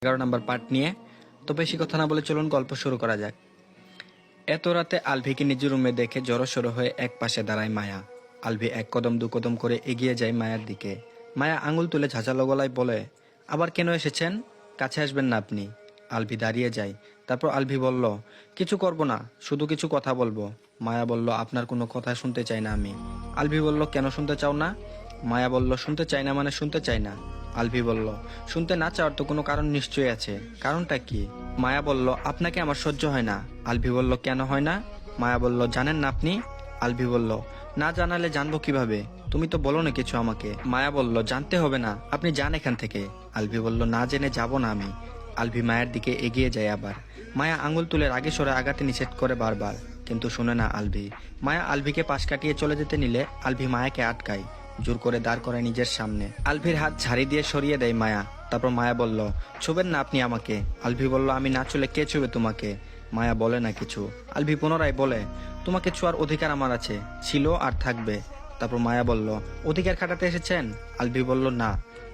11 নম্বর part নিয়ে। তো বেশি কথা না বলে চলুন গল্প শুরু করা যাক। এত রাতে আলভিকে নিজের রুমে দেখে জড়সড় হয়ে এক পাশে দাঁড়ায় মায়া। আলভি এক কদম দু কদম করে এগিয়ে যায় মায়ার দিকে। মায়া আঙুল তুলে ঝাঁঝালো গলায় বলে, আবার কেন এসেছেন? কাছে আসবেন না আপনি। আলভি দাঁড়িয়ে যায়। তারপর আলভি বলল, কিছু করব না, শুধু কিছু কথা বলবো। মায়া বলল, আপনার কোনো কথা শুনতে চাই না আমি। আলভি বলল, কেন শুনতে চাও না? মায়া বলল, শুনতে চাই না মানে শুনতে চাই না। আলভি বলল, শুনতে না চাওয়ার তো কোনো কারণ নিশ্চয়ই আছে, কারণটা কি? মায়া বলল, আপনাকে আমার সহ্য হয় না। আলভি বলল, কেন হয় না? মায়া বলল, জানেন না আপনি? আলভি বলল, না জানালে জানবো কিভাবে? তুমি তো বলো না কিছু আমাকে। মায়া বলল, জানতে হবে না, আপনি যান এখান থেকে। আলভি বলল, না জেনে যাব না আমি। আলভি মায়ের দিকে এগিয়ে যায় আবার। মায়া আঙুল তুলে রাগে সরে আগাতে নিষেধ করে বারবার, কিন্তু শুনে না আলভি। মায়া আলভিকে পাশ কাটিয়ে চলে যেতে নিলে আলভি মায়াকে আটকায়, জোর করে দাঁড় করে নিজের সামনে। আলভির হাত ঝাড়ি দিয়ে সরিয়ে দেয় মায়া। তারপর মায়া বলল, ছুবেন না আপনি আমাকে। আলভি বলল, আমি না চলে কে ছুবে তোমাকে? মায়া বলে না কিছু। আলভি পুনরায় বলে, তোমাকে ছোঁয়ার অধিকার আমার আছে, ছিল আর থাকবে। তারপর মায়া বলল, অধিকার খাটাতে এসেছেন? আলভি বলল, না।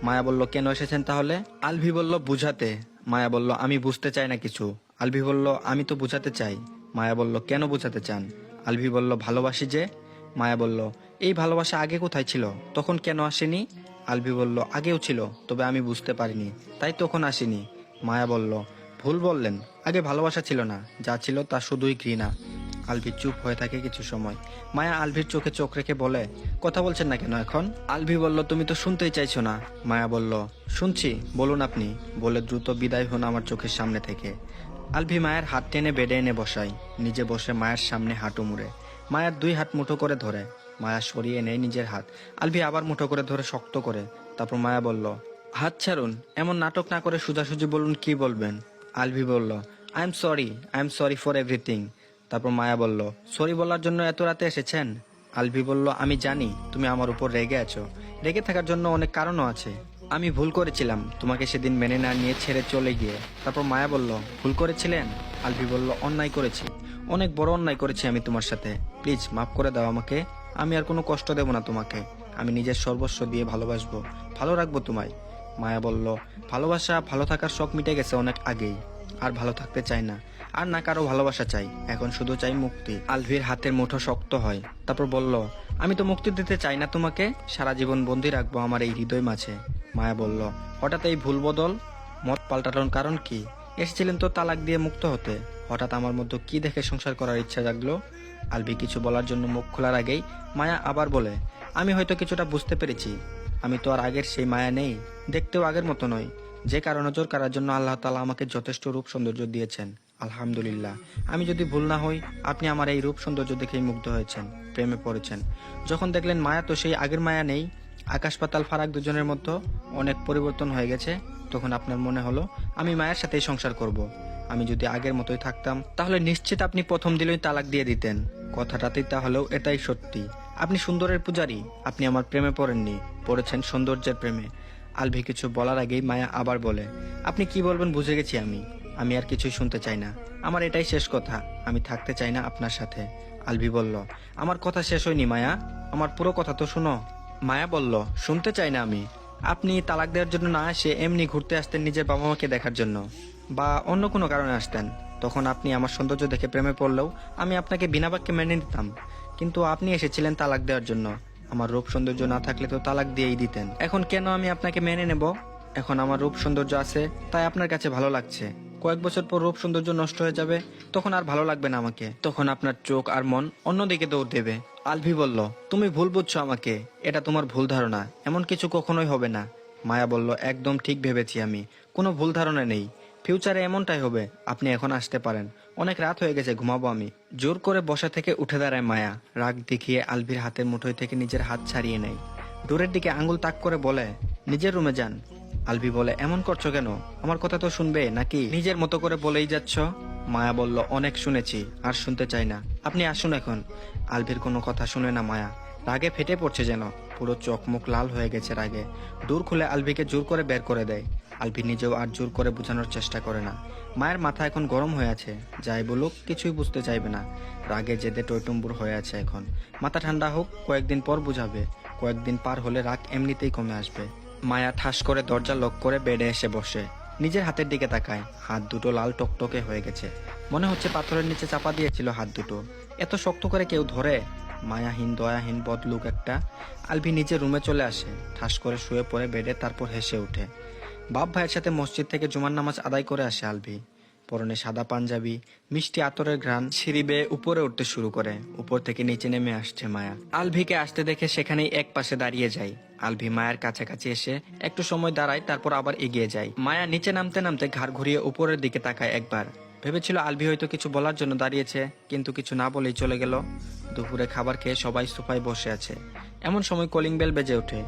মায়া বলল, কেন এসেছেন তাহলে? আলভি বলল, বুঝাতে। মায়া বলল, আমি বুঝতে চাই না কিছু। আলভি বলল, আমি তো বুঝাতে চাই। মায়া বলল, কেন বুঝাতে চান? আলভি বলল, ভালোবাসি যে। মায়া বলল, এই ভালোবাসা আগে কোথায় ছিল, তখন কেন আসেনি? আলভি বলল, আগেও ছিল, তবে আমি বুঝতে পারিনি, তাই তখন আসেনি। মায়া বলল, ভুল বললেন, আগে ভালোবাসা ছিল না, যা ছিল তা শুধুই ঘৃণা। আলভি চুপ হয়ে থাকে কিছু সময়। মায়া আলভির চোখে চোখ রেখে বলে, কথা বলছেন না কেন এখন? আলভি বলল, তুমি তো শুনতেই চাইছো না। মায়া বলল, শুনছি, বলুন আপনি। বলে দ্রুত বিদায় হন আমার চোখের সামনে থেকে। আলভি মায়ের হাত টেনে বেডে এনে বসায়, নিজে বসে মায়ের সামনে হাঁটু মুড়ে। মায়ের দুই হাত মুঠো করে ধরে। মায়া সরিয়ে নেয় নিজের হাত। আলভি আবার মুঠো করে ধরে শক্ত করে। তারপর মায়া বলল, হাত ছাড়ুন, এমন নাটক না করে সোজাসুজি বলুন কি বলবেন। আলভি বলল, I am sorry for everything. তারপর মায়া বলল, সরি বলার জন্য এত রাতে এসেছেন? আলভি বলল, আমি জানি তুমি আমার উপর রেগে আছো। রেগে থাকার জন্য অনেক কারণও আছে। আমি ভুল করেছিলাম তোমাকে সেদিন মেনে না নিয়ে ছেড়ে চলে গিয়ে। তারপর মায়া বলল, ভুল করেছিলেন? আলভি বলল, অন্যায় করেছি, অনেক বড় অন্যায় করেছি আমি তোমার সাথে। প্লিজ মাফ করে দাও আমাকে। আমি আর কোনো কষ্ট দেব না তোমাকে। আমি নিজের সর্বস্ব দিয়ে ভালোবাসবো, ভালো রাখবো তোমায়। মায়া বলল, ভালোবাসা, ভালো থাকার শখ মিটে গেছে অনেক আগেই। আর ভালো থাকতে চাই না, আর না কারো ভালোবাসা চাই, এখন শুধু চাই মুক্তি। আলভির হাতের মুঠো শক্ত হয়। তারপর বলল, আমি তো মুক্তি দিতে চাই না তোমাকে, সারা জীবন বন্দি রাখবো আমার এই হৃদয় মাঝে। মায়া বলল, হঠাৎ এই ভুল বদল, মত পাল্টানোর কারণ কি? এসেছিলেন তো তালাক দিয়ে মুক্ত হতে, হঠাৎ আমার মধ্যে কি দেখে সংসার করার ইচ্ছা জাগলো? আলভি কিছু বলার জন্য মুখ খোলার আগেই মায়া আবার বলে, আমি হয়তো কিছুটা বুঝতে পেরেছি। আমি তো আর আগের সেই মায়া নেই, দেখতেও আগের মতো নই। যে কারো নজর কারার জন্য আল্লাহ তাআলা আমাকে যথেষ্ট রূপ সৌন্দর্য দিয়েছেন, আলহামদুলিল্লাহ। আমি যদি ভুল না হই, আপনি আমার এই রূপ সৌন্দর্য দেখেই মুগ্ধ হয়েছেন, প্রেমে পড়েছেন। যখন দেখলেন মায়া তো সেই আগের মায়া নেই, আকাশ পাতাল ফারাক, দুজনের মধ্যে অনেক পরিবর্তন হয়ে গেছে, তখন আপনার মনে হলো আমি মায়ের সাথেই সংসার করব। আমি যদি আগের মতোই থাকতাম, তাহলে নিশ্চিত আপনি প্রথম দিলেই তালাক দিয়ে দিতেন। কথাটাতেই তাহলেও এটাই সত্যি। আপনি সুন্দরের পূজারী, আপনি আমার প্রেমে পড়েননি, পড়েছেন সৌন্দর্যের প্রেমে। আলভি কিছু বলার আগেই মায়া আবার বলে, আপনি কি বলবেন বুঝে গেছি আমি আর কিছুই শুনতে চাই না। আমার এটাই শেষ কথা, আমি থাকতে চাই না আপনার সাথে। আলভি বলল, আমার কথা শেষ হয়নি মায়া, আমার পুরো কথা তো শুনো। মায়া বলল, শুনতে চাই না আমি। আপনি তালাক দেওয়ার জন্য না এসে এমনি ঘুরতে আসতেন নিজের বাবা মাকে দেখার জন্য, বা অন্য কোনো কারণে আসতেন, তখন আপনি আমার সৌন্দর্য দেখে প্রেমে পড়লেও আমি আপনাকে বিনা বাক্যে মেনে নিতাম। কিন্তু আপনি এসেছিলেন তালাক দেওয়ার জন্য, আমার রূপ সৌন্দর্য না থাকলে তো তালাক দিয়েই দিতেন। এখন কেন আমি আপনাকে মেনে নেব? এখন আমার রূপ সৌন্দর্য আছে, তাই আপনার কাছে ভালো লাগছে। কয়েক বছর পর রূপ সৌন্দর্য নষ্ট হয়ে যাবে, তখন আর ভালো লাগবে না আমাকে, তখন আপনার চোখ আর মন অন্যদিকে দৌড় দেবে। আলভি বলল, তুমি ভুল বুঝছো আমাকে, এটা তোমার ভুল ধারণা, এমন কিছু কখনোই হবে না। মায়া বলল, একদম ঠিক ভেবেছি আমি, কোনো ভুল ধারণা নেই। ফিউচারে এমনটাই হবে, আপনি এখন আসতে পারেন, অনেক রাত হয়ে গেছে, ঘুমাবো আমি। জোর করে বসা থেকে উঠে দাঁড়ায় মায়া, রাগ দেখিয়ে আলভির হাতের মুঠোয় থেকে নিজের হাত ছাড়িয়ে নেয়। ডোরের দিকে আঙুল তাক করে বলে, নিজের রুমে যান। আলভি বলে, এমন করছো কেন? আমার কথা তো শুনবে নাকি নিজের মতো করে বলেই যাচ্ছ? মায়া বলল, অনেক শুনেছি, আর শুনতে চাই না, আপনি আসুন এখন। আলভির কোনো কথা শুনে না মায়া, রাগে ফেটে পড়ছে যেন, পুরো চোখ মুখ লাল হয়ে গেছে রাগে। দূর খুলে আলভিকে জোর করে বের করে দেয়। আলভি নিজেও আর জোর করে বোঝানোর চেষ্টা করে না। মায়ের মাথা এখন গরম হয়ে আছে, যাই বলুক কিছুই বুঝতে চাইবে না, রাগে জেদে টইটুম্বুর হয়ে আছে এখন। মাথা ঠান্ডা হোক, কয়েকদিন পর বুঝাবে, কয়েকদিন পার হলে রাগ এমনিতেই কমে আসবে। মায়া ঠাস করে দরজা লক করে বেডে এসে বসে, নিজের হাতের দিকে তাকায়, হাত দুটো লাল টকটকে হয়ে গেছে, মনে হচ্ছে পাথরের নিচে চাপা দিয়েছিল হাত দুটো। এত শক্ত করে কেউ ধরে? মায়াহীন দয়াহীন বদলুক একটা। আলভি নিজের রুমে চলে আসে, ঠাস করে শুয়ে পড়ে বেডে, তারপর হেসে ওঠে। বাপ ভাইয়ের সাথে মসজিদ থেকে জুমার নামাজ আদায় করে আসে আলভি। পরনে সাদা পাঞ্জাবি, মিষ্টি আতরের ঘ্রাণ সিঁড়ি বেয়ে উপরে উঠতে শুরু করে। উপর থেকে নিচে নেমে আসছে মায়া। আলভিকে আসতে দেখে সেখানেই এক পাশে দাঁড়িয়ে যায়। আলভি মায়ের কাছাকাছি এসে একটু সময় দাঁড়ায়, তারপর আবার এগিয়ে যায়। মায়া নিচে নামতে নামতে ঘাড় ঘুরিয়ে উপরের দিকে তাকায় একবার। ভেবেছিল আলভি হয়তো কিছু বলার জন্য দাঁড়িয়েছে, কিন্তু কিছু না বলেই চলে গেল। দুপুরে খাবার খেয়ে সবাই সোফায় বসে আছে। এমন সময় কলিং বেল বেজে ওঠে।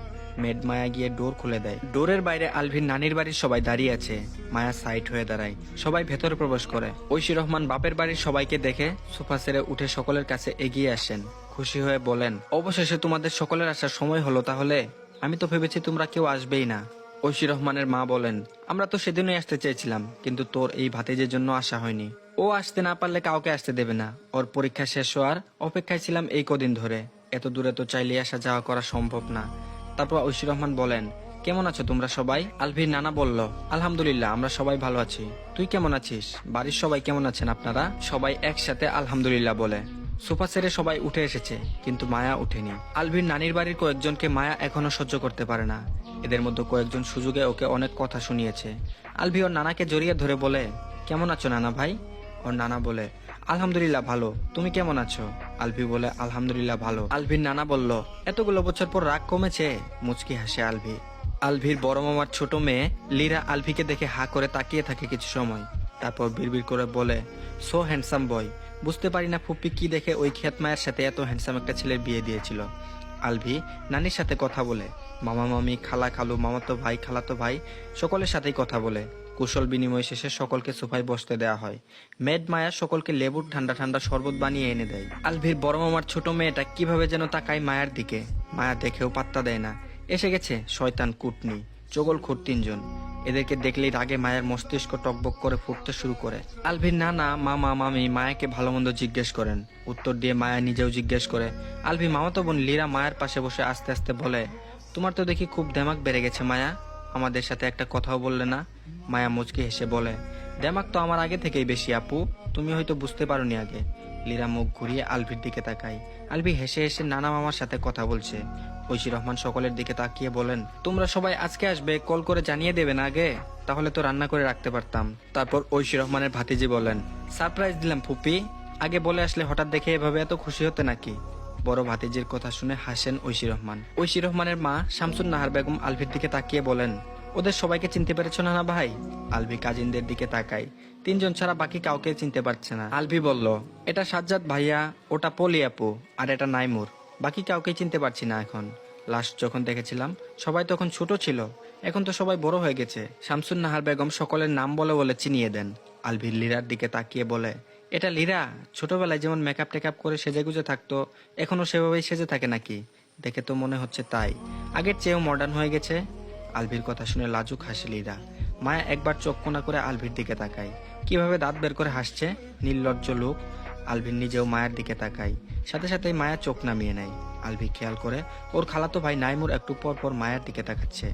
মেড মায়া গিয়ে ডোর খুলে দেয়। ডোরের বাইরে আলভির নানির বাড়ির সবাই দাঁড়িয়ে আছে। মায়া সাইড হয়ে দাঁড়ায়, সবাই ভেতরে প্রবেশ করে। ঐশী রহমান বাপের বাড়ির সবাইকে দেখে সোফা ছেড়ে উঠে সকলের কাছে এগিয়ে আসেন। খুশি হয়ে বলেন, অবশেষে তোমাদের সকলের আসার সময় হলো তাহলে। আমি তো ভেবেছি তোমরা কেউ আসবেই না। ঐশী রহমানের মা বলেন, আমরা তো সেদিনই আসতে চেয়েছিলাম, কিন্তু তোর এই ভাতিজের জন্য আসা হয়নি। ও আসতে না পারলে কাউকে আসতে দেবে না। ওর পরীক্ষা শেষ হওয়ার অপেক্ষায় ছিলাম এই কদিন ধরে। এত দূরে তো চাইলে আসা যাওয়া করা সম্ভব না। তারপর ঐশী রহমান বলেন, কেমন আছো তোমরা সবাই? আলভির নানা বলল, আলহামদুলিল্লাহ, আমরা সবাই ভালো আছি। তুই কেমন আছিস? বাড়ির সবাই কেমন আছেন আপনারা? সবাই একসাথে আলহামদুলিল্লাহ বলে। সোফা ছেড়ে সবাই উঠে এসেছে, কিন্তু মায়া উঠেনি। আলভির নানির বাড়ির কয়েকজনকে মায়া এখনো সহ্য করতে পারে না। এদের মধ্যে কয়েকজন সুযোগে ওকে অনেক কথা শুনিয়েছে। আলভি ওর নানাকে জড়িয়ে ধরে বলে, কেমন আছো নানা ভাই? ওর নানা বলে, আলহামদুলিল্লাহ ভালো। তুমি কেমন আছো? আলভি বলে, আলহামদুলিল্লাহ ভালো। আলভির নানা বলল, এতগুলো বছর পর রাগ কমেছে? মুচকি হাসে আলভি। আলভির বড় মামার ছোট মেয়ে লীরা আলভিকে দেখে হা করে তাকিয়ে থাকে কিছু সময়, তারপর বিড়বিড় করে বলে, সো হ্যান্ডসাম বয়। বুঝতে পারি না ফুপ্পি কি দেখে ওই ক্ষেত মায়ের সাথে এত হ্যান্ডসাম একটা ছেলের বিয়ে দিয়েছিল। আলভি নানির সাথে কথা বলে, মামা মামি খালা খালু মামাতো ভাই খালাতো ভাই সকলের সাথেই কথা বলে। কুশল বিনিময় শেষে সকলকে সোফায় বসতে দেওয়া হয়। মেড মায়া সকলকে লেবুর ঠান্ডা ঠান্ডা শরবত বানিয়ে এনে দেয়। আলভির বড় মামার ছোট মেয়েটা কিভাবে যেন তাকায় মায়ার দিকে। মায়া দেখেও পাত্তা দেয় না। এসে গেছে শয়তান কুটনি চগলখোর তিনজন। এদেরকে দেখলেই রাগে মায়ের মস্তিষ্ক টকবক করে ফুটতে শুরু করে। আলভির নানা মামা মামি মায়াকে ভালো মন্দ জিজ্ঞেস করেন। উত্তর দিয়ে মায়া নিজেও জিজ্ঞেস করে। আলভি মামাতো বোন লীরা মায়ের পাশে বসে আস্তে আস্তে বলে, তোমার তো দেখি খুব দেমাক বেড়ে গেছে মায়া, আমাদের সাথে একটা কথাও বললে না। মায়া মুচকি হেসে বলে, দেমাক তো আমার আগে থেকেই বেশি আপু, তুমি হয়তো বুঝতে পারোনি আগে। লীরা মুখ ঘুরিয়ে আলভির দিকে তাকায়। আলভি হেসে হেসে নানা মামার সাথে কথা বলছে। ঐশী রহমান সকলের দিকে তাকিয়ে বলেন, তোমরা সবাই আজকে আসবে কল করে জানিয়ে দেবেন আগে, তাহলে তো রান্না করে রাখতে পারতাম। তারপর ঐশী রহমানের ভাতিজি বলেন, সারপ্রাইজ দিলাম ফুপি, আগে বলে আসলে হঠাৎ দেখে এভাবে এত খুশি হতে নাকি? বড় ভাতিজির কথা শুনে হাসেন ঐশী রহমান। ঐশী রহমানের মা শামসুন নাহার বেগম আলভির দিকে তাকিয়ে বলেন, ওদের সবাইকে চিনতে পেরেছ না ভাই? আলভি কাজিনদের দিকে তাকায়। তিনজন ছাড়া বাকি কাউকে চিনতে পারছে না। আলভি বলল, এটা সাজ্জাদ ভাইয়া, ওটা পলি আপু, আর এটা নাইমুর। বাকি কাউকে চিনতে পারছি না এখন। লাস্ট যখন দেখেছিলাম সবাই তখন ছোট ছিল, এখন তো সবাই বড় হয়ে গেছে। শামসুন নাহার বেগম সকলের নাম বলে বলে চিনিয়ে দেন। আলভি লীরার দিকে তাকিয়ে বলে, এটা লীরা? ছোটবেলায় যেমন মেকআপ টেকআপ করে সেজে গুজে থাকতো, এখনো সেভাবেই সেজে থাকে নাকি? দেখে তো মনে হচ্ছে তাই, আগের চেয়েও মডার্ন হয়ে গেছে। আলভির কথা শুনে লাজুক হাসে লীরা। মায়া একবার চোখ কোনা করে আলভির দিকে তাকায়, কিভাবে দাঁত বের করে হাসছে, নির্লজ্জ লোক। আলভির নিজেও মায়ের দিকে তাকায়, সাথে সাথে মায়া চোখ নামিয়ে নেয়। আলভি খেয়াল করে ওর খালাতো ভাই নাইমুর একটু পর পর মায়ের দিকে তাকাচ্ছে।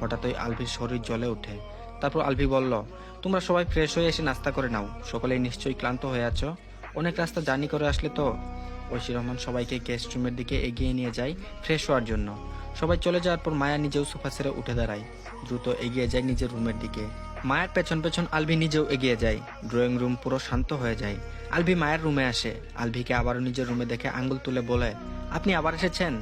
হঠাৎই আলভির শরীর জ্বলে ওঠে। তারপর আলভি বলল, তোমরা সবাই ফ্রেশ হয়ে এসে নাস্তা করে নাও, সকলেই নিশ্চয়ই ক্লান্ত হয়ে আছো, অনেক রাস্তা জার্নি করে আসলে তো। ঐশী রহমান সবাইকে গেস্ট রুমের দিকে এগিয়ে নিয়ে যায় ফ্রেশ হওয়ার জন্য। সবাই চলে যাওয়ার পর মায়া নিজেও সোফা ছেড়ে উঠে দাঁড়ায়, দ্রুত এগিয়ে যায় নিজের রুমের দিকে। মায়ের পেছন পেছন আলভি নিজেও এগিয়ে যায়। ড্রয়িং রুম পুরো শান্ত হয়ে যায়। আলভি মায়ের রুমে আসে। আলভিকে আবারও নিজের রুমে দেখে আঙ্গুল তুলে বলে, আপনি আবার এসেছেন?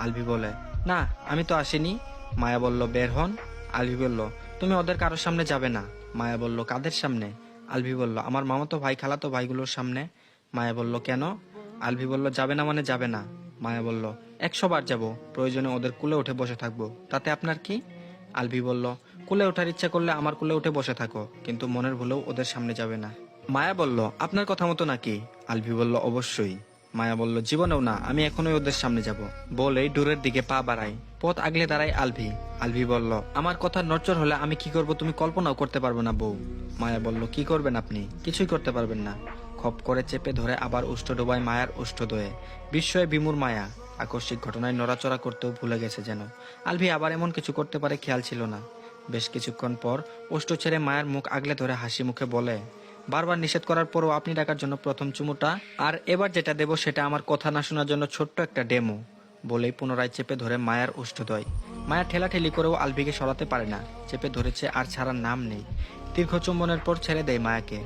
আলভি বলে, না আমি তো আসিনি। মায়া বলল, বের হন। আলভি বলল, তুমি ওদের কারোর সামনে যাবে না। মায়া বলল, কাদের সামনে? আলভি বলল, আমার মামাতো ভাই খালাতো ভাইগুলোর সামনে। মায়া বলল, কেন? আলভি বলল, যাবে না মানে যাবে না। মায়া বলল, 100 বার যাবো, প্রয়োজনে ওদের কুলে উঠে বসে থাকবো, তাতে আপনার কি? আলভি বলল, কুলে ওঠার ইচ্ছা করলে আমার কুলে উঠে বসে থাকো, কিন্তু মনের ভুলেও ওদের সামনে যাবে না। মায়া বলল, আপনার কথা মতো নাকি? আলভি বলল, অবশ্যই। মায়া বলল, জীবনেও না, আমি এখনই ওদের সামনে যাব। বলেই দূরের দিকে পা বাড়ায়। পথ আগলে দাঁড়ায় আলভি। আলভি বলল, আমার কথা নড়চড় হলে আমি কি করব তুমি কল্পনাও করতে পারবে না বউ। মায়া বলল, কি করবেন আপনি? কিছুই করতে পারবেন না। খপ করে চেপে ধরে আবার উষ্ঠ ডোবায় মায়ার উষ্ঠদয়ে। বিস্ময়ে বিমূর মায়া আকস্মিক ঘটনায় নড়াচড়া করতেও ভুলে গেছে যেন। আলভি আবার এমন কিছু করতে পারে খেয়াল ছিল না। বেশ কিছুক্ষণ পর ওষ্ঠ ছেড়ে মায়ের মুখ আগলে ধরে হাসি মুখে বলে, বারবার নিষেধ করার পরও আপনি ডাকার জন্য প্রথম চুমুটা, আর এবার যেটা দেব সেটা আমার কথা না শোনার জন্য ছোট্ট একটা ডেমো। বলেই পুনরায় চেপে ধরে মায়ার ওষ্ঠদ্বয়। মায়া ঠেলাঠেলি করেও আলভিকে সরাতে পারে না, চেপে ধরেছে আর ছাড়ার নাম নেই। দীর্ঘ চুম্বনের পর ছেড়ে দেয় মায়াকে।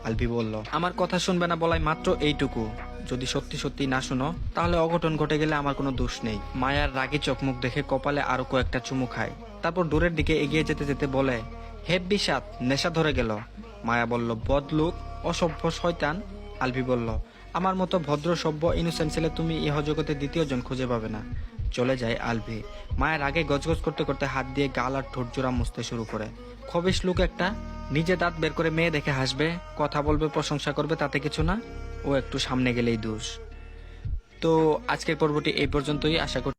আলভি বলল, আমার কথা শুনবে না বলাই মাত্র এইটুকু, যদি সত্যি সত্যি না শুনো তাহলে অঘটন ঘটে গেলে আমার কোনো দোষ নেই। মায়ার রাগী চোখ মুখ দেখে কপালে আরো কয়েকটা চুমু খায়, তারপর দূরের দিকে এগিয়ে যেতে যেতে বলে, হেব্বি সাত, নেশা ধরে গেল। মায়া বলল, বদলুক, অসভ্য শয়তান। আলভি বলল, আমার মতো ভদ্র সভ্য ইনোসেন্ট ছেলে তুমি ইহ জগতে দ্বিতীয় জন খুঁজে পাবে না। চলে যায় আলভি। মায়ের আগে গজগজ করতে করতে হাত দিয়ে গাল আর ঠোঁট জোড়া মুছতে শুরু করে। খবিস লুক একটা, নিজে দাঁত বের করে মেয়ে দেখে হাসবে, কথা বলবে, প্রশংসা করবে, তাতে কিছু না। ও একটু সামনে গেলেই দোষ। তো আজকের পর্বটি এই পর্যন্তই। আশা করছি